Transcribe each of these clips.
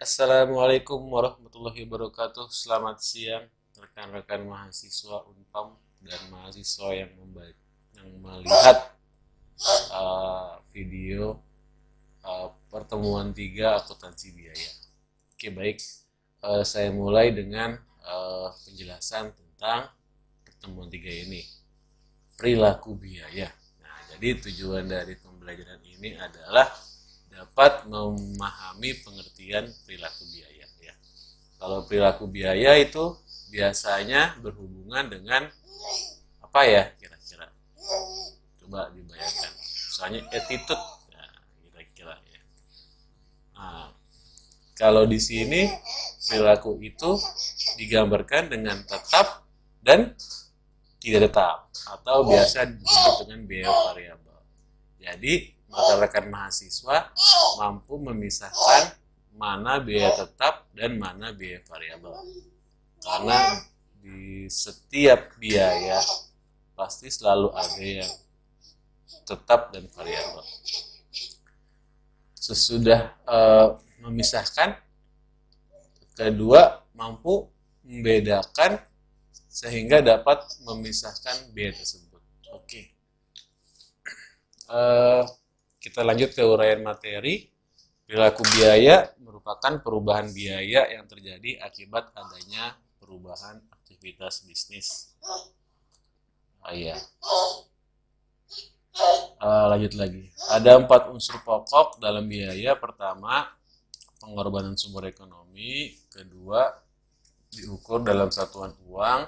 Assalamualaikum warahmatullahi wabarakatuh. Selamat siang rekan-rekan mahasiswa Unpam dan mahasiswa yang melihat video pertemuan 3 akuntansi biaya. Oke, baik. Saya mulai dengan penjelasan tentang pertemuan 3 ini. Perilaku biaya. Nah, jadi tujuan dari pembelajaran ini adalah dapat memahami pengertian perilaku biaya ya. Kalau perilaku biaya itu biasanya berhubungan dengan apa ya kira-kira? Coba dibayangkan. Misalnya attitude, ya, kira-kira ya. Nah, kalau di sini perilaku itu digambarkan dengan tetap dan tidak tetap atau biasa disebut dengan biaya variabel. Jadi, rekan-rekan mahasiswa mampu memisahkan mana biaya tetap dan mana biaya variabel. Karena di setiap biaya pasti selalu ada yang tetap dan variabel. Sesudah memisahkan, kedua mampu membedakan sehingga dapat memisahkan biaya tersebut. Oke. Kita lanjut ke uraian materi. Perilaku biaya merupakan perubahan biaya yang terjadi akibat adanya perubahan aktivitas bisnis. Iya. Lanjut lagi. Ada 4 unsur pokok dalam biaya. Pertama, pengorbanan sumber ekonomi. Kedua, diukur dalam satuan uang.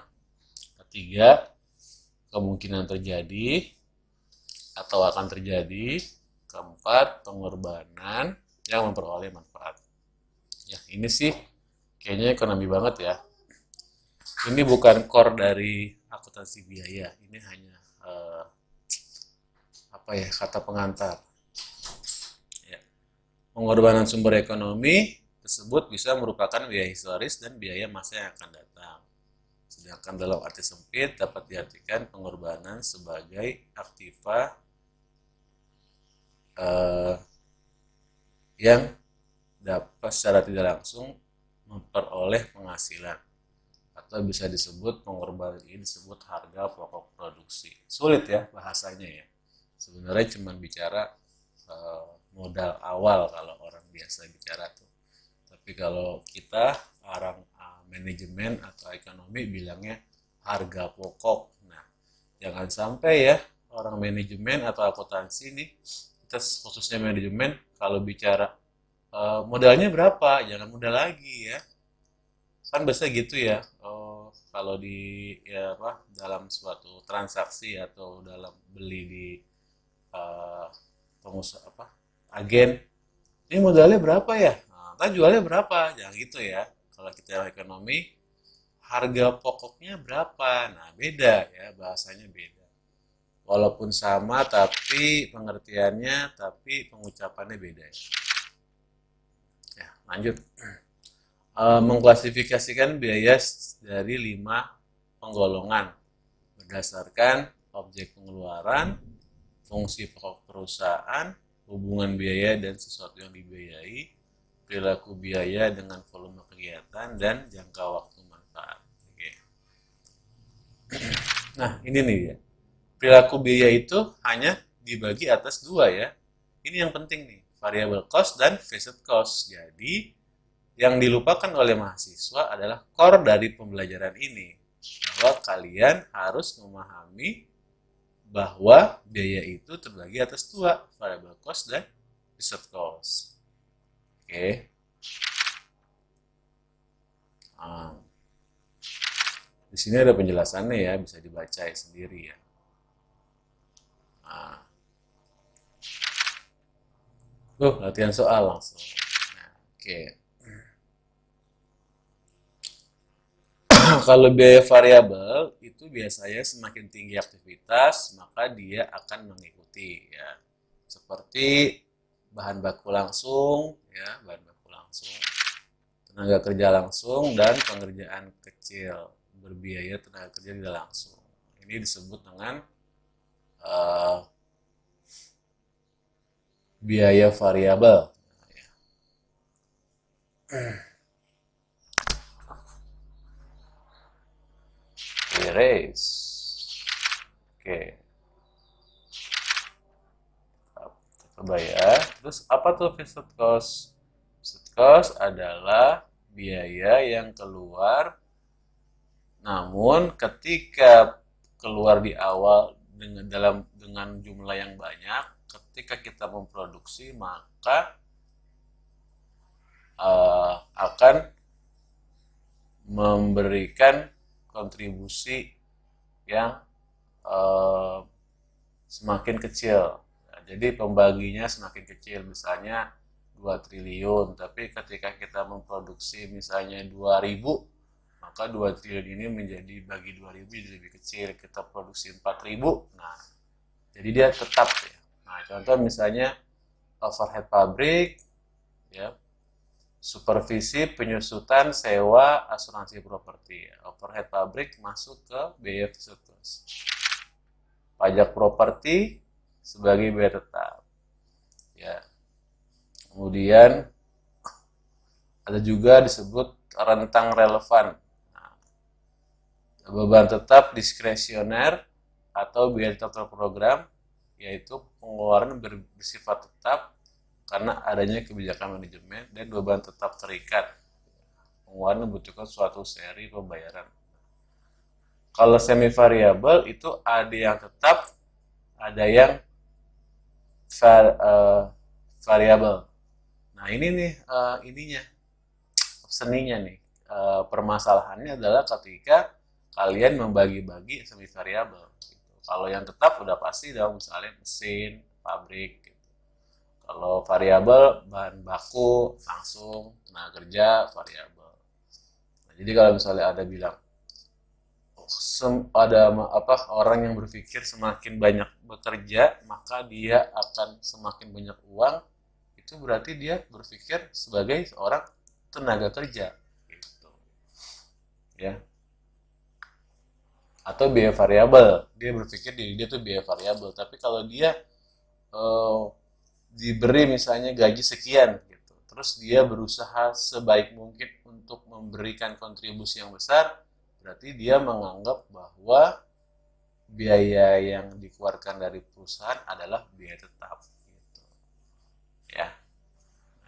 Ketiga, kemungkinan terjadi atau akan terjadi. Keempat, pengorbanan yang memperoleh manfaat. Ya, ini sih kayaknya ekonomi banget ya. Ini bukan core dari akuntansi biaya. Ini hanya kata pengantar. Ya. Pengorbanan sumber ekonomi tersebut bisa merupakan biaya historis dan biaya masa yang akan datang. Sedangkan dalam arti sempit dapat diartikan pengorbanan sebagai aktiva yang dapat secara tidak langsung memperoleh penghasilan atau bisa disebut pengorbanan ini disebut harga pokok produksi. Sulit ya bahasanya ya. Sebenarnya cuma bicara modal awal kalau orang biasa bicara tuh. Tapi kalau kita orang manajemen atau ekonomi bilangnya harga pokok. Nah, jangan sampai ya orang manajemen atau akuntansi nih, kita khususnya manajemen kalau bicara modalnya berapa, jangan modal lagi ya. Kan biasa gitu ya. Kalau di ya apa dalam suatu transaksi atau dalam beli di pengusaha apa agen, ini modalnya berapa ya, nah, kita jualnya berapa, jangan gitu ya. Kalau kita ekonomi harga pokoknya berapa, nah beda ya, bahasanya beda, walaupun sama tapi pengertiannya tapi pengucapannya beda ya. Ya, lanjut. Mengklasifikasikan biaya dari 5 penggolongan berdasarkan objek pengeluaran, fungsi pokok perusahaan, hubungan biaya dan sesuatu yang dibiayai, perilaku biaya dengan volume kegiatan, dan jangka waktu manfaat. Oke. Nah, ini nih ya. Perilaku biaya itu hanya dibagi atas 2 ya. Ini yang penting nih, variable cost dan fixed cost. Jadi, yang dilupakan oleh mahasiswa adalah core dari pembelajaran ini. Bahwa kalian harus memahami bahwa biaya itu terbagi atas 2, variable cost dan fixed cost. Oke. Nah, di sini ada penjelasannya ya, bisa dibaca sendiri ya. Nah, latihan soal langsung. Nah, oke. Kalau biaya variabel itu biasanya semakin tinggi aktivitas, maka dia akan mengikuti ya. Seperti bahan baku langsung ya, bahan baku langsung, tenaga kerja langsung, dan pengerjaan kecil berbiaya tenaga kerja tidak langsung. Ini disebut dengan biaya variabel. Erase. Oke, kita coba ya. Terus apa tuh fixed cost? Fixed cost adalah biaya yang keluar, namun ketika keluar di awal dengan jumlah yang banyak, ketika kita memproduksi maka akan memberikan kontribusi yang semakin kecil. Nah, jadi pembaginya semakin kecil, misalnya 2 triliun, tapi ketika kita memproduksi misalnya 2.000, maka 2 triliun ini menjadi bagi 2.000 jadi lebih kecil. Kita produksi 4.000, nah jadi dia tetap ya. Nah, contoh misalnya overhead pabrik, ya, supervisi, penyusutan, sewa, asuransi properti. Overhead pabrik masuk ke biaya fixed cost. Pajak properti sebagai biaya tetap. Ya. Kemudian ada juga disebut rentang relevan. Nah, beban tetap diskresioner atau biaya tetap terprogram, yaitu pengeluaran bersifat tetap karena adanya kebijakan manajemen, dan beban tetap terikat. Pengeluaran membutuhkan suatu seri pembayaran. Kalau semi variabel itu ada yang tetap, ada yang variabel. Nah ini nih seninya nih. Permasalahannya adalah ketika kalian membagi-bagi semi variabel. Gitu. Kalau yang tetap udah pasti dong, misalnya mesin, pabrik. Kalau variabel bahan baku langsung, tenaga kerja variabel. Nah, jadi kalau misalnya ada bilang ada orang yang berpikir semakin banyak bekerja maka dia akan semakin banyak uang, itu berarti dia berpikir sebagai seorang tenaga kerja, gitu. Ya. Atau biaya variabel, dia berpikir diri dia tuh biaya variabel, tapi kalau dia diberi misalnya gaji sekian gitu, terus dia berusaha sebaik mungkin untuk memberikan kontribusi yang besar, berarti dia menganggap bahwa biaya yang dikeluarkan dari perusahaan adalah biaya tetap gitu. Ya.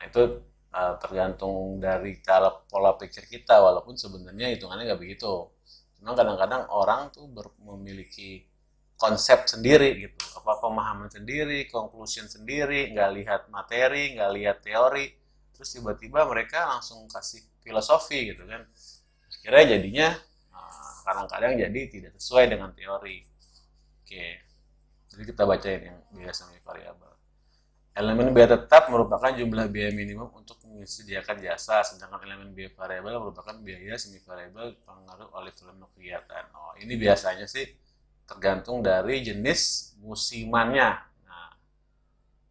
Nah, itu tergantung dari cara pola pikir kita, walaupun sebenarnya hitungannya nggak begitu. Cuma kadang-kadang orang tuh memiliki konsep sendiri gitu, pemahaman sendiri, conclusion sendiri, nggak lihat materi, nggak lihat teori, terus tiba-tiba mereka langsung kasih filosofi gitu kan, akhirnya jadinya kadang-kadang jadi tidak sesuai dengan teori. Oke, jadi kita bacain yang biaya semi variabel. Elemen biaya tetap merupakan jumlah biaya minimum untuk menyediakan jasa, sedangkan elemen biaya variabel merupakan biaya semi variabel dipengaruhi oleh volume kegiatan. Oh, ini biasanya sih tergantung dari jenis musimannya. Nah,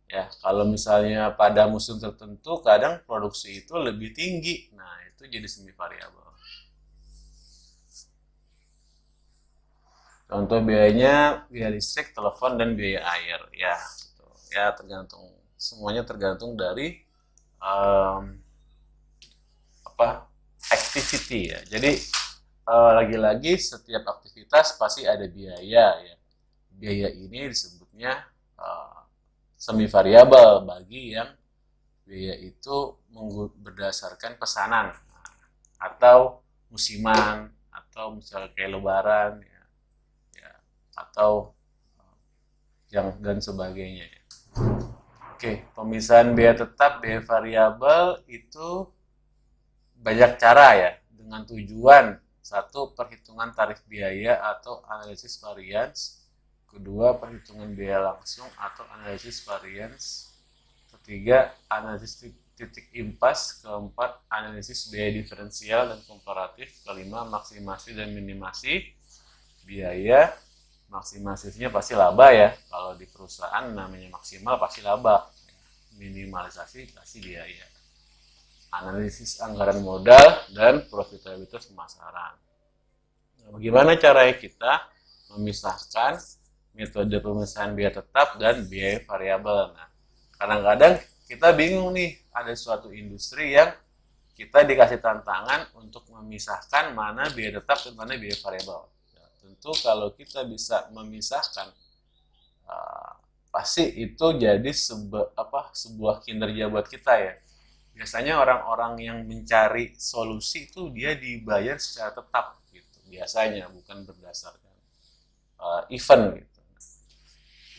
ya kalau misalnya pada musim tertentu kadang produksi itu lebih tinggi, nah itu jadi semi variabel. Contoh biayanya biaya listrik, telepon, dan biaya air, ya, gitu. Ya tergantung, semuanya tergantung dari activity ya. Jadi lagi-lagi setiap aktivitas pasti ada biaya ya. Biaya ini disebutnya semi variabel bagi yang biaya itu berdasarkan pesanan atau musiman atau misalnya kayak lebaran ya, atau yang dan sebagainya. Oke, pemisahan biaya tetap, biaya variabel itu banyak cara ya, dengan tujuan: satu, perhitungan tarif biaya atau analisis varians; kedua, perhitungan biaya langsung atau analisis varians; ketiga, analisis titik impas; keempat, analisis biaya diferensial dan komparatif; kelima, maksimasi dan minimasi biaya. Maksimasinya pasti laba ya, kalau di perusahaan namanya maksimal pasti laba, minimalisasi pasti biaya. Analisis anggaran modal dan profitabilitas pemasaran. Nah, bagaimana caranya kita memisahkan metode pemisahan biaya tetap dan biaya variabel? Nah, kadang-kadang kita bingung nih, ada suatu industri yang kita dikasih tantangan untuk memisahkan mana biaya tetap dan mana biaya variabel. Ya, tentu kalau kita bisa memisahkan, pasti itu jadi sebuah kinerja buat kita ya. Biasanya orang-orang yang mencari solusi itu dia dibayar secara tetap gitu. Biasanya bukan berdasarkan event gitu.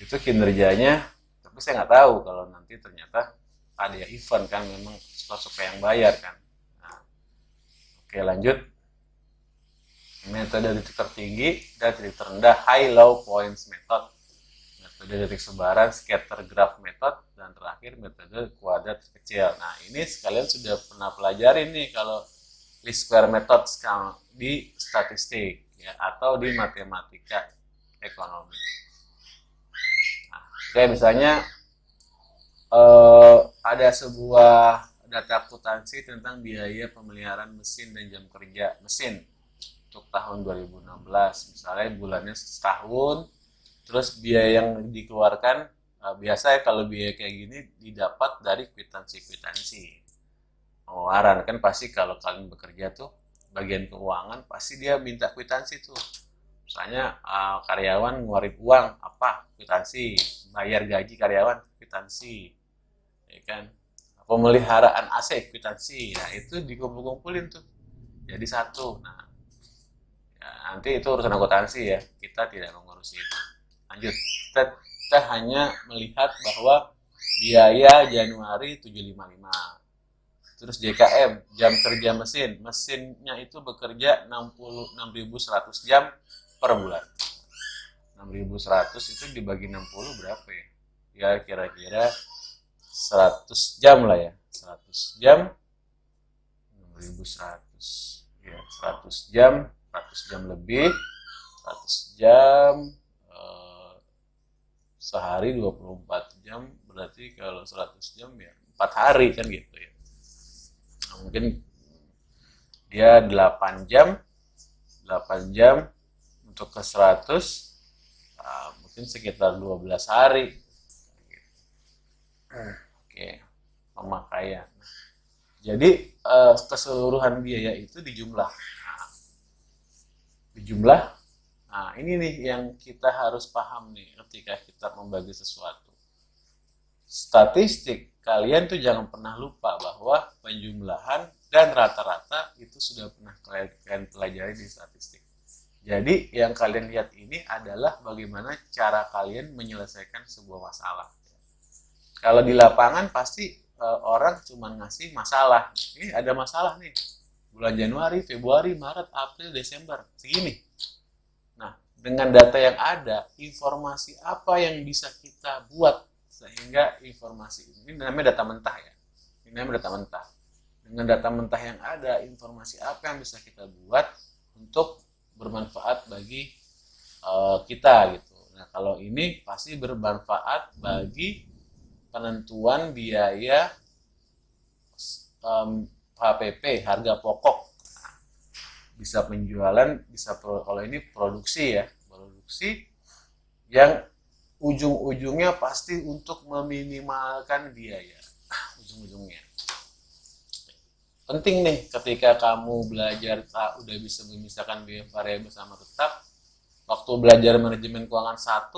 Itu kinerjanya, tapi saya nggak tahu kalau nanti ternyata ada ya event kan, memang suka-suka yang bayar kan. Nah, oke lanjut. Metode titik tertinggi dan titik terendah, high low points method. Metode titik sebaran, scatter graph method, dan terakhir metode kuadrat kecil. Nah, ini sekalian sudah pernah pelajari nih kalau least square method di statistik ya, atau di matematika ekonomi. Nah, kayak misalnya ada sebuah data akuntansi tentang biaya pemeliharaan mesin dan jam kerja mesin untuk tahun 2016. Misalnya bulannya setahun, terus biaya yang dikeluarkan, biasa ya kalau biaya kayak gini didapat dari kwitansi-kwitansi pengeluaran. Kan pasti kalau kalian bekerja tuh bagian keuangan pasti dia minta kwitansi tuh. Misalnya karyawan ngeluarin uang apa, kwitansi. Bayar gaji karyawan, kwitansi. Ya kan? Pemeliharaan AC, kwitansi. Nah, itu dikumpul-kumpulin tuh jadi satu. Nah, ya, nanti itu urusan akuntansi ya, kita tidak mengurusi itu. Lanjut, kita hanya melihat bahwa biaya Januari 755. Terus JKM, jam kerja mesinnya itu bekerja 66.100 jam per bulan. 6.100 itu dibagi 60 berapa ya? Ya kira-kira 100 jam lah ya. 100 jam 6.100. Ya, 100 jam, 100 jam lebih, 100 jam sehari 24 jam, berarti kalau 100 jam ya 4 hari kan gitu ya. Nah, mungkin dia 8 jam untuk ke 100, mungkin sekitar 12 hari. Oke, pemakaian. Jadi keseluruhan biaya itu dijumlah. Nah, ini nih yang kita harus paham nih ketika kita membagi sesuatu. Statistik, kalian tuh jangan pernah lupa bahwa penjumlahan dan rata-rata itu sudah pernah kalian pelajari di statistik. Jadi yang kalian lihat ini adalah bagaimana cara kalian menyelesaikan sebuah masalah. Kalau di lapangan pasti orang cuma ngasih masalah. Ini ada masalah nih. Bulan Januari, Februari, Maret, April, Desember. Segini. Nah, dengan data yang ada, informasi apa yang bisa kita buat sehingga informasi ini namanya data mentah ya. Ini namanya data mentah. Dengan data mentah yang ada, informasi apa yang bisa kita buat untuk bermanfaat bagi kita gitu. Nah, kalau ini pasti bermanfaat bagi penentuan biaya HPP, harga pokok. Nah, bisa penjualan, bisa kalau ini produksi ya, produksi yang ujung-ujungnya pasti untuk meminimalkan biaya. Ujung-ujungnya. Penting nih ketika kamu belajar udah bisa memisahkan biaya variabel sama tetap, waktu belajar manajemen keuangan 1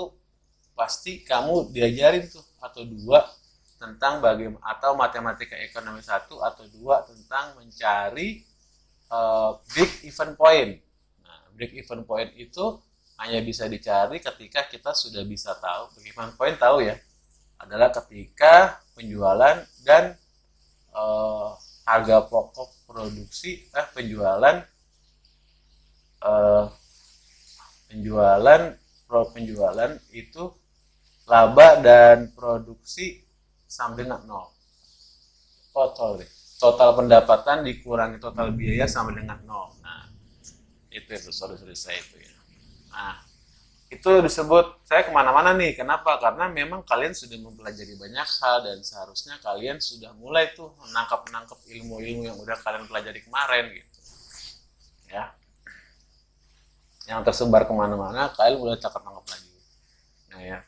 pasti kamu diajarin tuh atau 2 tentang bagaimana, atau matematika ekonomi 1 atau 2 tentang mencari break even point. Nah, break even point itu hanya bisa dicari ketika kita sudah bisa tahu. Break even point tahu ya, adalah ketika penjualan dan harga pokok produksi penjualan itu laba dan produksi sama dengan 0. Total pendapatan dikurangi total biaya sama dengan 0. Nah, itu sorry saya itu ya. Nah, itu disebut, saya kemana-mana nih, kenapa? Karena memang kalian sudah mempelajari banyak hal dan seharusnya kalian sudah mulai tuh menangkap ilmu-ilmu yang udah kalian pelajari kemarin gitu ya, yang tersebar kemana-mana kalian udah cakap-cakap lagi. Nah ya,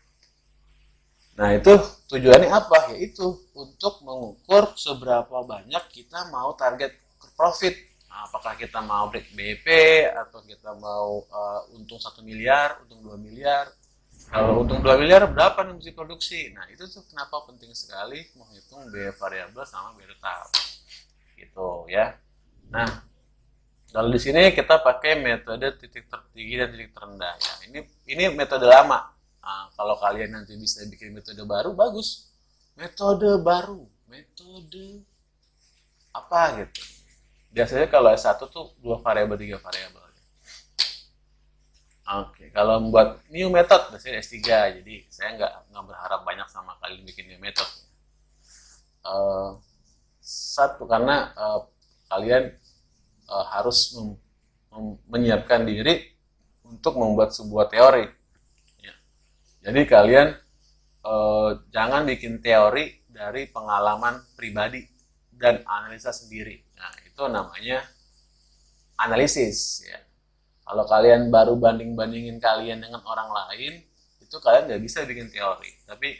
Nah, itu tujuannya apa? Yaitu untuk mengukur seberapa banyak kita mau target profit. Nah, apakah kita mau break BEP atau kita mau untung 1 miliar, untung 2 miliar. Kalau untung 2 miliar berapa nih mesti produksi? Nah, itu tuh kenapa penting sekali menghitung biaya variabel sama biaya tetap. Gitu ya. Nah, kalau di sini kita pakai metode titik tertinggi dan titik terendah ya. Ini metode lama. Nah, kalau kalian nanti bisa bikin metode baru, bagus. Metode baru, metode apa gitu. Biasanya kalau S1 tuh 2 variabel, 3 variabel. Oke, kalau membuat new method, biasanya S3. Jadi saya nggak berharap banyak sama kalian bikin new method. Satu, karena kalian harus menyiapkan diri untuk membuat sebuah teori. Ya. Jadi kalian jangan bikin teori dari pengalaman pribadi dan analisa sendiri. Nah, itu namanya analisis. Ya. Kalau kalian baru banding-bandingin kalian dengan orang lain, itu kalian nggak bisa bikin teori. Tapi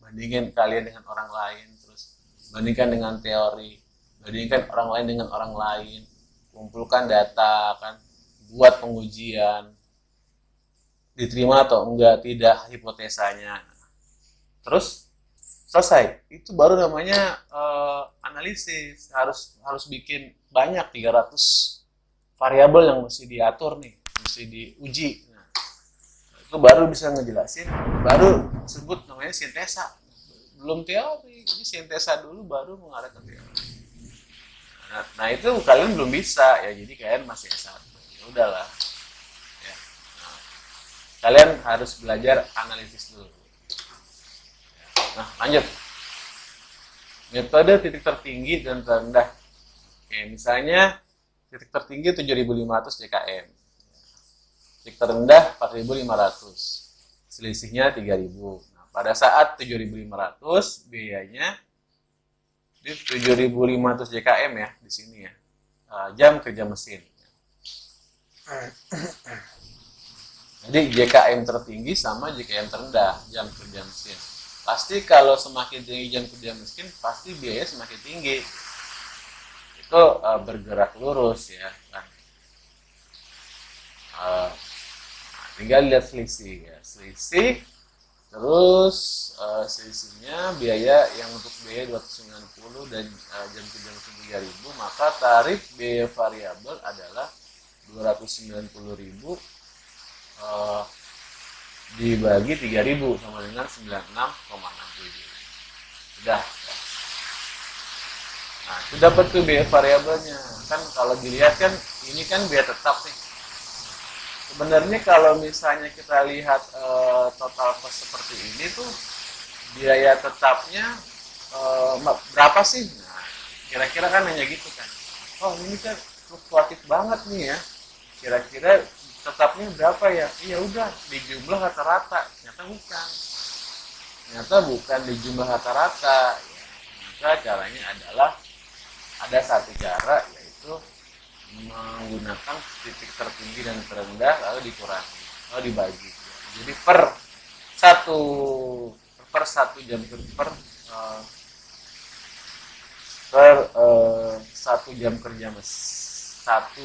bandingin kalian dengan orang lain, terus bandingkan dengan teori, bandingkan orang lain dengan orang lain, kumpulkan data, kan, buat pengujian, diterima atau enggak tidak hipotesanya. Terus selesai. Itu baru namanya analisis. Harus bikin banyak 300 variabel yang mesti diatur nih, mesti diuji. Nah, itu baru bisa ngejelasin, baru sebut namanya sintesa. Belum teori, ini sintesa dulu baru mengarah ke teori. Nah, itu kalian belum bisa ya, jadi kalian masih S1. Ya udahlah. Ya. Nah, kalian harus belajar analisis dulu. Nah, lanjut. Metode titik tertinggi dan terendah. Oke, misalnya titik tertinggi 7.500 JKM. Titik terendah 4.500. Selisihnya 3.000. Nah, pada saat 7.500 biayanya di 7.500 JKM ya di sini ya. Jam kerja mesin. Jadi JKM tertinggi sama JKM terendah, jam kerja mesin. Pasti kalau semakin tinggi jam kerja mesin, pasti biaya semakin tinggi. Itu bergerak lurus ya kan. Tinggal lihat selisih ya. Selisih, terus selisihnya biaya yang untuk biaya 290 dan jam kerja mesin 3.000, maka tarif biaya variabel adalah 290.000 dibagi 3.000 sama dengan 96,67. Sudah. Nah, itu dapat tuh biaya variabelnya. Kan kalau dilihat kan ini kan biaya tetap nih. Sebenarnya kalau misalnya kita lihat total cost seperti ini tuh biaya tetapnya berapa sih? Nah, kira-kira kan hanya gitu kan. Oh, ini kan fluktuatif banget nih ya. Kira-kira tetapnya berapa ya? Iya udah di jumlah rata-rata. Ternyata bukan di jumlah rata-rata. Ya, maka caranya adalah ada satu cara, yaitu menggunakan titik tertinggi dan terendah lalu dikurangi, lalu dibagi. Jadi per satu jam per 1 jam kerja mesin 1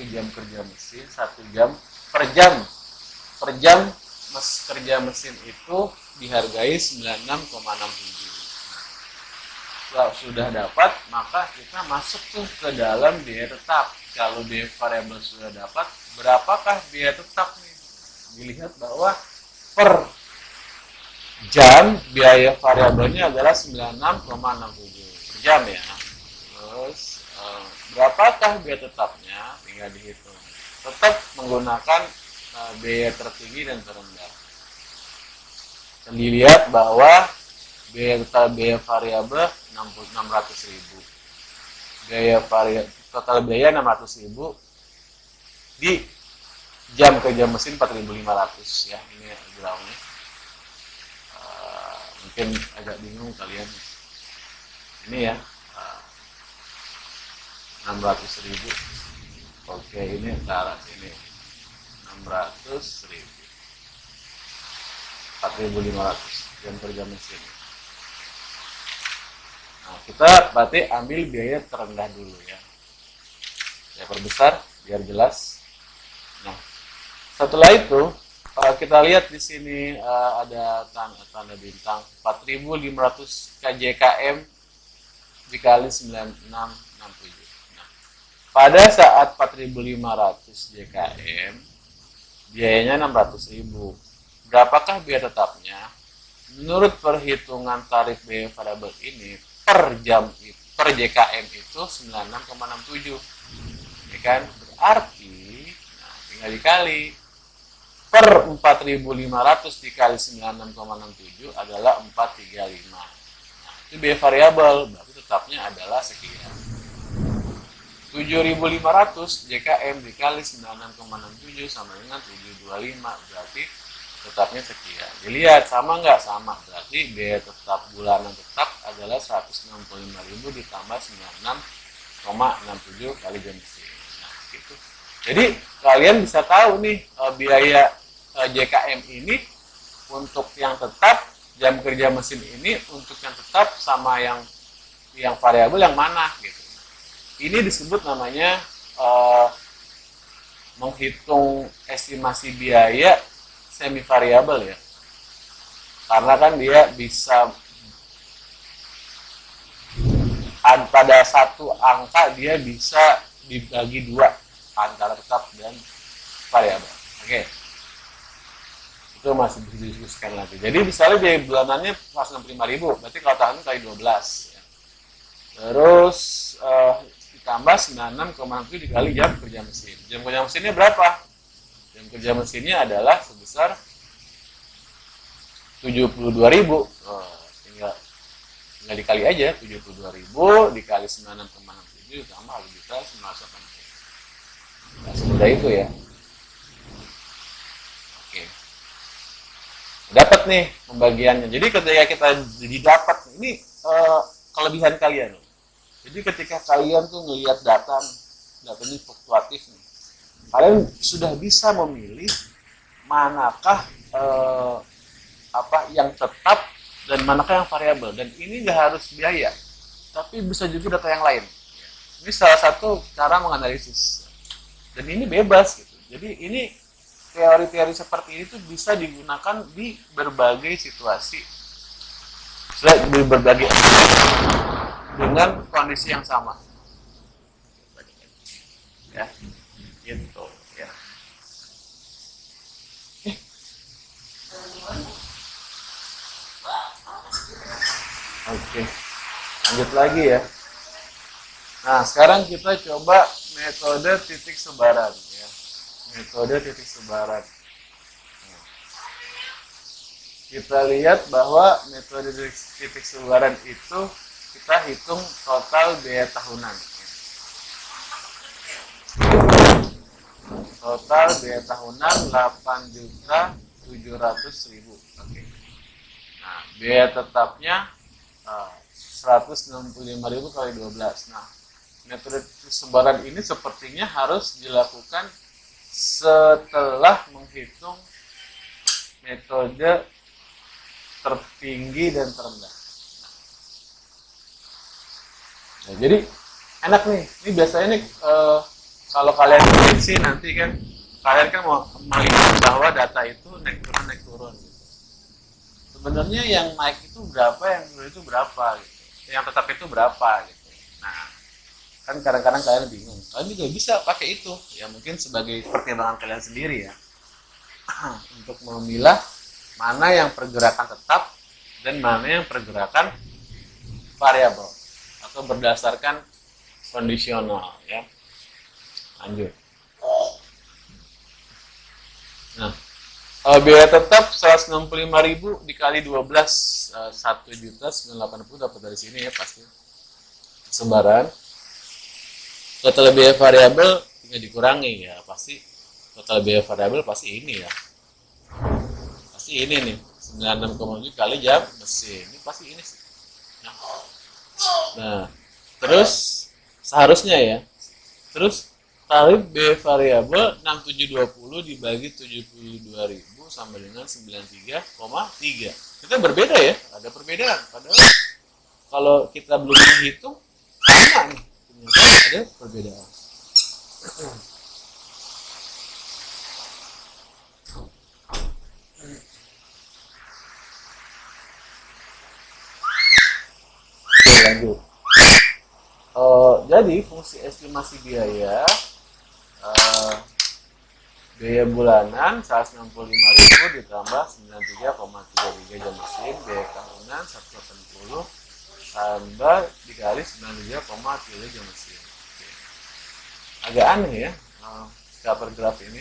jam per jam kerja mesin itu dihargai 96,67. Kalau sudah dapat, maka kita masuk tuh ke dalam biaya tetap. Kalau biaya variabel sudah dapat, berapakah biaya tetap nih? Dilihat bahwa per jam biaya variabelnya adalah 96,67 per jam ya. Terus berapakah biaya tetapnya? Tinggal dihitung. Tetap menggunakan biaya tertinggi dan terendah. Dilihat bahwa biaya variabel 600.000. Total biaya 600.000 di jam kerja mesin 4.500 ya. Ini grafnya. Mungkin agak bingung kalian. Ini ya. 600.000. Oke, ini ke arah sini. 600.000. 4.500 jam kerja mesin. Nah, kita berarti ambil biaya terendah dulu ya. Saya perbesar biar jelas. Nah, setelah itu kita lihat di sini ada tanda bintang 4.500 kjkm dikali 9667. Nah, pada saat 4.500 jkm biayanya 600.000. Berapakah biaya tetapnya? Menurut perhitungan tarif biaya variabel ini per JKM itu 96,67. Ya kan? Berarti tinggal dikali per 4.500 dikali 96,67 adalah 435. Nah, itu biaya variabel, berarti tetapnya adalah sekian. 7.500 JKM dikali 96,67 sama dengan 725, berarti tetapnya sekian. Dilihat sama nggak? Sama, berarti biaya tetap bulanan tetap adalah 165.000 ditambah 96,67 kali jam mesin. Nah, gitu. Jadi kalian bisa tahu nih biaya JKM ini untuk yang tetap, jam kerja mesin ini untuk yang tetap sama yang variabel yang mana gitu. Ini disebut namanya menghitung estimasi biaya semi variabel ya. Karena kan dia bisa pada satu angka dia bisa dibagi dua antara tetap dan variabel. Oke. Itu masih bisa didiskusikan lagi. Jadi misalnya biaya bulanannya 165.000, berarti kalau tahun kali 12 ya. Terus ditambah 96,67 dikali jam kerja mesin. Jam kerja mesinnya berapa? Jam kerja mesinnya adalah sebesar 72.000. Tinggal dikali aja, 72.000 dikali 96,67 ditambah 1.980. Nah, semudah itu ya. Oke. Dapat nih pembagiannya. Jadi ketika kita didapat ini kelebihan kalian. Jadi ketika kalian tuh ngelihat datanya fluktuatif nih, kalian sudah bisa memilih manakah yang tetap dan manakah yang variabel. Dan ini nggak harus biaya, tapi bisa juga data yang lain. Ini salah satu cara menganalisis. Dan ini bebas gitu. Jadi ini teori-teori seperti ini tuh bisa digunakan di berbagai situasi, di berbagai dengan kondisi yang sama. Ya, gitu ya. Oke, lanjut lagi ya. Nah, sekarang kita coba metode titik sebaran ya. Metode titik sebaran. Nah, kita lihat bahwa metode titik sebaran itu kita hitung total biaya tahunan. Total biaya tahunan 8.700.000. Oke. Nah, biaya tetapnya 165.000 kali 12. Nah, metode sebaran ini sepertinya harus dilakukan setelah menghitung metode tertinggi dan terendah. Nah, jadi enak nih. Ini biasanya nih kalau kalian prediksi nanti kan kalian kan mau melihat bahwa data itu naik turun gitu. Sebenarnya yang naik itu berapa, yang turun itu berapa gitu. Yang tetap itu berapa gitu. Nah, kan kadang-kadang kalian bingung. Kalian juga bisa pakai itu. Ya mungkin sebagai pertimbangan kalian sendiri ya. Untuk memilah mana yang pergerakan tetap dan mana yang pergerakan variabel atau berdasarkan kondisional ya. Lanjut. Nah, biaya tetap 165.000 dikali 12 1.980 dapat dari sini ya pasti. Sebaran. Total biaya variabel tinggal dikurangi ya, pasti total biaya variabel pasti ini ya. Pasti ini nih, 96,7 kali jam mesin. Ini pasti ini sih. Nah, terus seharusnya ya. Terus tarif biaya variabel 6720 dibagi 72.000 sama dengan 93,3. Itu berbeda ya, ada perbedaan. Padahal kalau kita belum menghitung sama nih, ternyata ada perbedaan. Lanjut. Jadi fungsi estimasi biaya, biaya bulanan 165.000 ditambah 93,33 jam mesin, biaya tahunan 180 tambah dikali 93,3 jam mesin. Oke. Agak aneh ya per graf ini,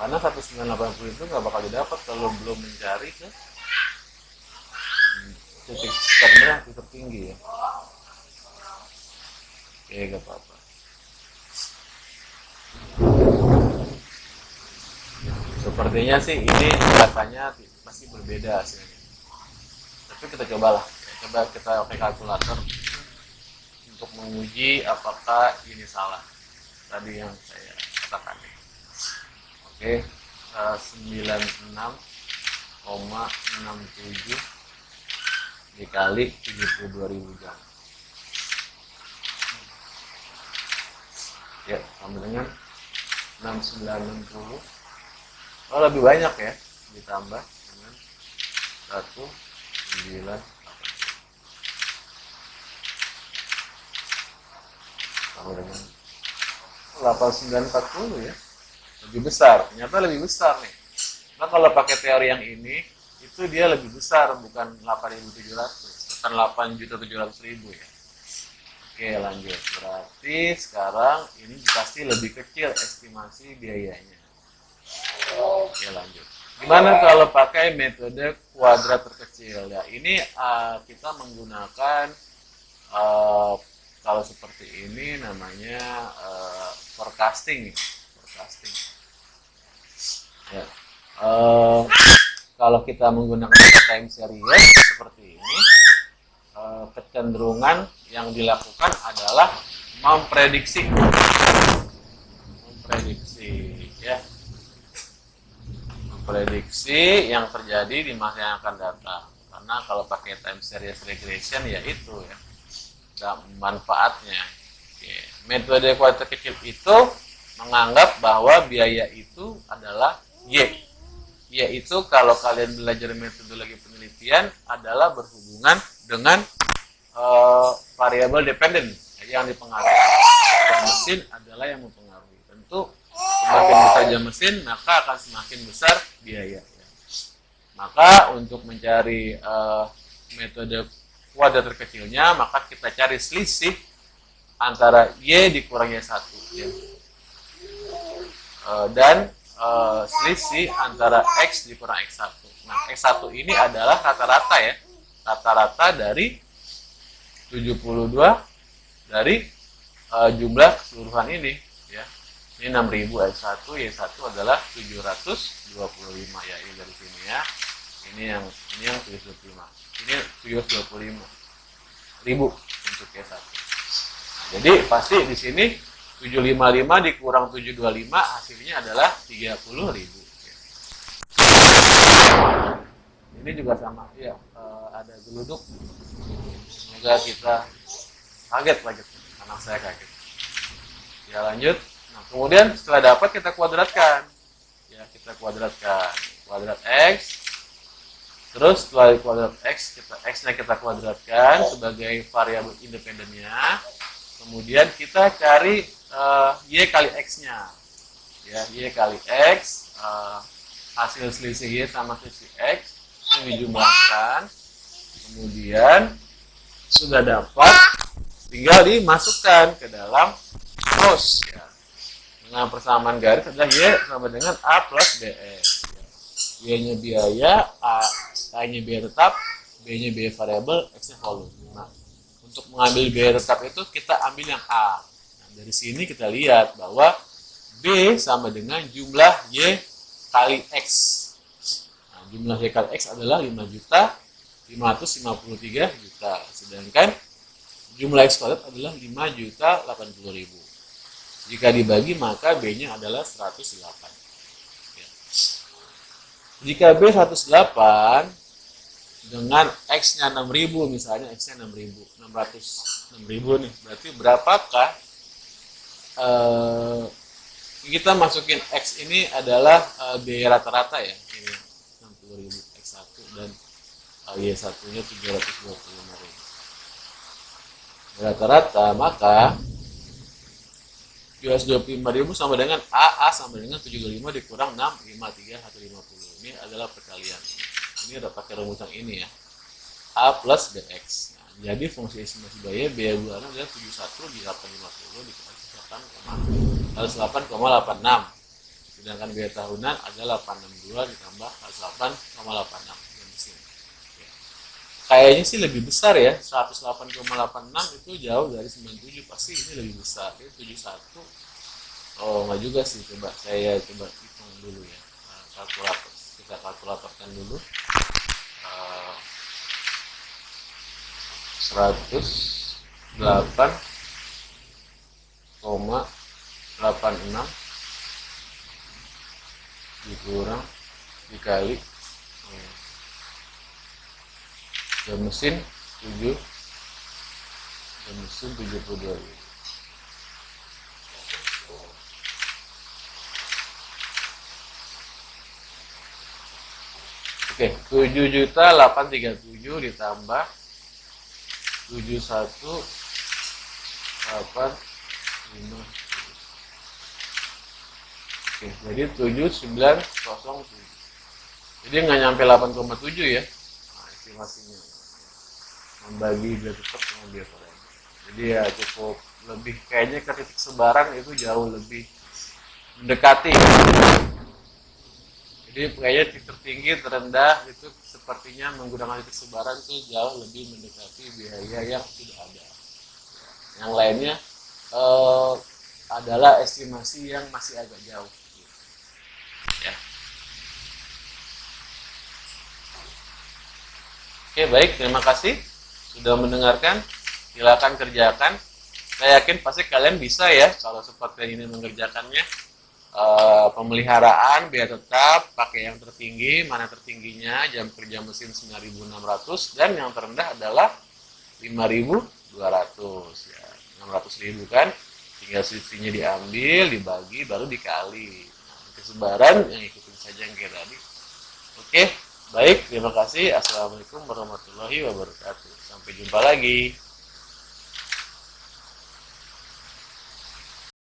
karena 1980 itu nggak bakal didapat kalau belum mencari ke titik terendah, titik tinggi ya. Oke, gak apa-apa. Sepertinya sih ini datanya masih berbeda hasilnya. Tapi kita cobalah, coba kita pakai kalkulator untuk menguji apakah ini salah tadi yang saya katakan. Oke, 96,67 dikali 72.000 jam. Ya, sama dengan 6960. Oh, lebih banyak ya, ditambah dengan 1980. Sama dengan 8940 ya. Lebih besar, ternyata lebih besar nih. Nah, kalau pakai teori yang ini, itu dia lebih besar, bukan 8.700, bukan 8.700.000 ya. Oke, lanjut. Berarti sekarang ini pasti lebih kecil estimasi biayanya. Oke, lanjut. Gimana kalau pakai metode kuadrat terkecil? Ya, ini kita menggunakan kalau seperti ini namanya forecasting. Forecasting. Ya. Kalau kita menggunakan time series seperti ini, kecenderungan yang dilakukan adalah memprediksi ya, memprediksi yang terjadi di masa yang akan datang. Karena kalau pakai time series regression ya itu ya, manfaatnya. Oke. Metode kuadrat kecil itu menganggap bahwa biaya itu adalah Y. Y itu kalau kalian belajar metodologi penelitian adalah berhubungan dengan variabel dependen yang dipengaruhi. Jam mesin adalah yang mempengaruhi. Tentu semakin besar jam mesin maka akan semakin besar biaya. Maka untuk mencari metode kuadrat terkecilnya, maka kita cari selisih antara Y dikurang Y1 ya. Dan selisih antara X dikurang X1. Nah, X1 ini adalah rata-rata ya. Rata-rata dari 72 dari jumlah keseluruhan ini ya. Ini 6.000 X1, Y1 adalah 725 ya, ini dari sini ya. Ini yang 725. Ini 725.000 untuk Y1. Nah, jadi pasti di sini 755 dikurang 725 hasilnya adalah 30.000. Ini juga sama ya, ada geluduk. Semoga kita kaget lagi, anak saya kaget. Ya, lanjut. Nah, kemudian setelah dapat kita kuadratkan. Ya, kita kuadratkan kuadrat X. Terus setelah kuadrat X, X-nya kita kuadratkan sebagai variabel independennya. Kemudian kita cari Y kali X-nya. Ya, Y kali X, hasil selisih Y sama selisih X ini dijumlahkan. Kemudian sudah dapat, tinggal dimasukkan ke dalam rules ya. Dengan persamaan garis adalah Y sama dengan A plus BS. Ya. Y-nya biaya, A-nya biaya tetap, B-nya biaya variabel, X-nya volume. Nah, untuk mengambil biaya tetap itu kita ambil yang A. Nah, dari sini kita lihat bahwa B sama dengan jumlah Y kali X. Nah, jumlah Y kali X adalah 5.553.000.000. Sedangkan jumlah X kuadrat adalah 5.080.000. Jika dibagi maka B-nya adalah 108. Ya. Jika B 108, dengan X-nya 6.000, misalnya X-nya 6.000, 600, 6.000 nih. Berarti berapakah kita masukin X ini adalah biaya rata-rata ya, ini 60.000 X1 dan Y1-nya 325.000. Rata-rata, maka US 25.000 sama dengan AA sama dengan 75 dikurang 6, 53, 150. Ini adalah perkalian. Ini udah pakai rumus yang ini ya. A plus BX. Nah, jadi fungsi estimasi biaya bulanan adalah 71 di 850 dikali 108,86. Sedangkan biaya tahunan adalah 862 ditambah 108,86. Kayaknya sih lebih besar ya, 108,86 itu jauh dari 97, pasti ini lebih besar. Ini 71. Oh, enggak juga sih, coba saya coba hitung dulu ya. Kalkulator. Kita kalkulatorkan dulu. 108,86 dikurang dikali jam mesin 72.000. Oke, 7.837 ditambah 71,85. Oke, jadi 7.907. Jadi nggak nyampe 8,7 ya. Nah, estimasinya. Membagi biar tetap sama biar sore. Jadi ya cukup lebih, kayaknya ke titik sebaran itu jauh lebih mendekati. Jadi kayaknya titik tertinggi terendah itu sepertinya menggunakan titik sebaran itu jauh lebih mendekati biaya yang sudah ada. Yang lainnya adalah estimasi yang masih agak jauh. Ya. Oke, baik, terima kasih sudah mendengarkan. Silakan kerjakan. Saya yakin pasti kalian bisa ya kalau seperti ini mengerjakannya. Pemeliharaan biar tetap pakai yang tertinggi. Mana tertingginya? Jam kerja mesin 9.600 dan yang terendah adalah 5.200 ya. 600.000 kan. Tinggal sisinya diambil, dibagi, baru dikali. Nah, kesebaran yang ikutin saja yang kayak tadi. Oke. Baik, terima kasih. Assalamualaikum warahmatullahi wabarakatuh. Sampai jumpa lagi.